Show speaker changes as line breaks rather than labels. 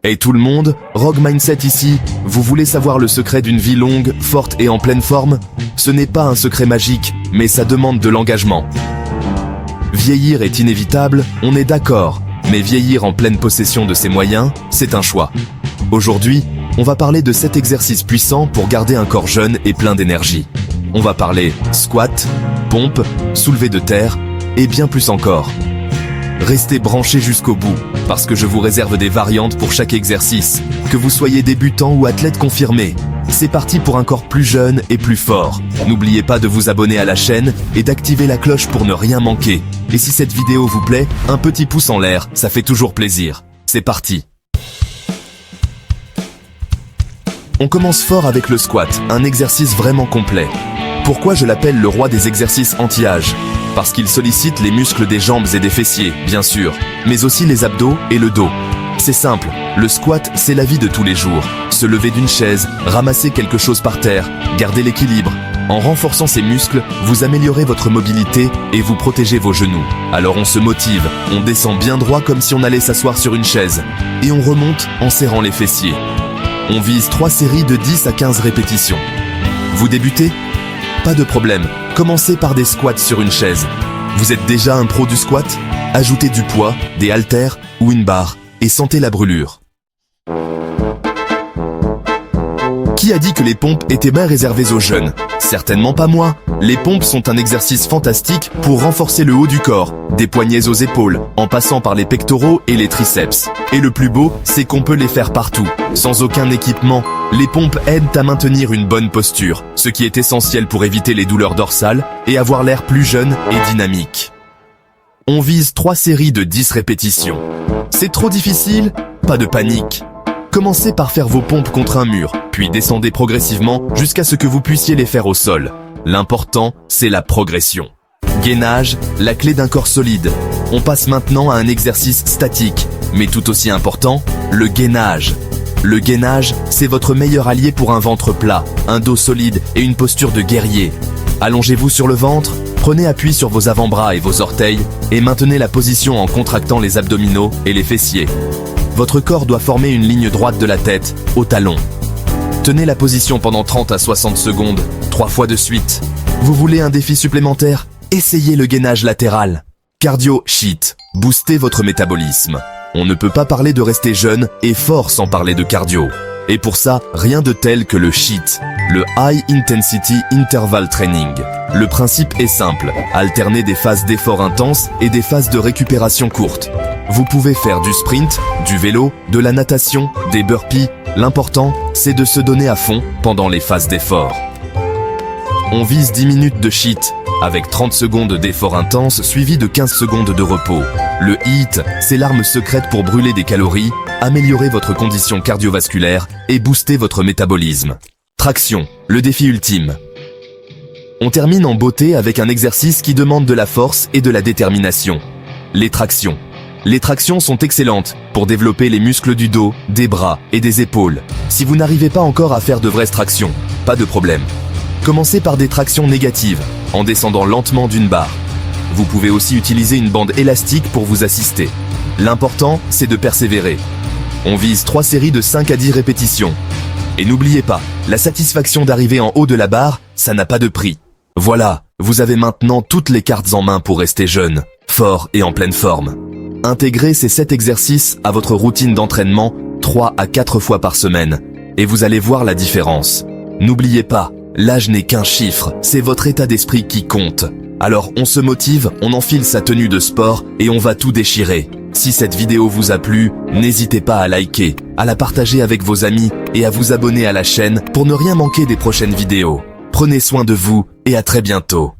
Hey tout le monde, Rogue Mindset ici. Vous voulez savoir le secret d'une vie longue, forte et en pleine forme? Ce n'est pas un secret magique, mais ça demande de l'engagement. Vieillir est inévitable, on est d'accord, mais vieillir en pleine possession de ses moyens, c'est un choix. Aujourd'hui, on va parler de 7 exercices puissants pour garder un corps jeune et plein d'énergie. On va parler squat, pompe, soulevé de terre et bien plus encore. Restez branchés jusqu'au bout, parce que je vous réserve des variantes pour chaque exercice, que vous soyez débutant ou athlète confirmé. C'est parti pour un corps plus jeune et plus fort. N'oubliez pas de vous abonner à la chaîne et d'activer la cloche pour ne rien manquer. Et si cette vidéo vous plaît, un petit pouce en l'air, ça fait toujours plaisir. C'est parti. On commence fort avec le squat, un exercice vraiment complet. Pourquoi je l'appelle le roi des exercices anti-âge? Parce qu'il sollicite les muscles des jambes et des fessiers, bien sûr, mais aussi les abdos et le dos. C'est simple, le squat, c'est la vie de tous les jours. Se lever d'une chaise, ramasser quelque chose par terre, garder l'équilibre. En renforçant ces muscles, vous améliorez votre mobilité et vous protégez vos genoux. Alors on se motive, on descend bien droit comme si on allait s'asseoir sur une chaise. Et on remonte en serrant les fessiers. On vise 3 séries de 10 à 15 répétitions. Vous débutez? Pas de problème, commencez par des squats sur une chaise. Vous êtes déjà un pro du squat? Ajoutez du poids, des haltères ou une barre et sentez la brûlure. Qui a dit que les pompes étaient bien réservées aux jeunes? Certainement pas moi. Les pompes sont un exercice fantastique pour renforcer le haut du corps, des poignets aux épaules, en passant par les pectoraux et les triceps. Et le plus beau, c'est qu'on peut les faire partout, sans aucun équipement. Les pompes aident à maintenir une bonne posture, ce qui est essentiel pour éviter les douleurs dorsales et avoir l'air plus jeune et dynamique. On vise 3 séries de 10 répétitions. C'est trop difficile? Pas de panique. Commencez par faire vos pompes contre un mur, puis descendez progressivement jusqu'à ce que vous puissiez les faire au sol. L'important, c'est la progression. Gainage, la clé d'un corps solide. On passe maintenant à un exercice statique, mais tout aussi important, le gainage. Le gainage, c'est votre meilleur allié pour un ventre plat, un dos solide et une posture de guerrier. Allongez-vous sur le ventre, prenez appui sur vos avant-bras et vos orteils et maintenez la position en contractant les abdominaux et les fessiers. Votre corps doit former une ligne droite de la tête au talon. Tenez la position pendant 30 à 60 secondes, 3 fois de suite. Vous voulez un défi supplémentaire? Essayez le gainage latéral. Cardio Sheet, boostez votre métabolisme. On ne peut pas parler de rester jeune et fort sans parler de cardio. Et pour ça, rien de tel que le HIIT, le High Intensity Interval Training. Le principe est simple, alterner des phases d'effort intense et des phases de récupération courte. Vous pouvez faire du sprint, du vélo, de la natation, des burpees. L'important, c'est de se donner à fond pendant les phases d'effort. On vise 10 minutes de HIIT, avec 30 secondes d'effort intense suivi de 15 secondes de repos. Le HIIT, c'est l'arme secrète pour brûler des calories, améliorer votre condition cardiovasculaire et booster votre métabolisme. Traction, le défi ultime. On termine en beauté avec un exercice qui demande de la force et de la détermination. Les tractions. Les tractions sont excellentes pour développer les muscles du dos, des bras et des épaules. Si vous n'arrivez pas encore à faire de vraies tractions, pas de problème. Commencez par des tractions négatives, en descendant lentement d'une barre. Vous pouvez aussi utiliser une bande élastique pour vous assister. L'important, c'est de persévérer. On vise 3 séries de 5 à 10 répétitions. Et n'oubliez pas, la satisfaction d'arriver en haut de la barre, ça n'a pas de prix. Voilà, vous avez maintenant toutes les cartes en main pour rester jeune, fort et en pleine forme. Intégrez ces 7 exercices à votre routine d'entraînement 3 à 4 fois par semaine, et vous allez voir la différence. N'oubliez pas, l'âge n'est qu'un chiffre, c'est votre état d'esprit qui compte. Alors on se motive, on enfile sa tenue de sport et on va tout déchirer. Si cette vidéo vous a plu, n'hésitez pas à liker, à la partager avec vos amis et à vous abonner à la chaîne pour ne rien manquer des prochaines vidéos. Prenez soin de vous et à très bientôt.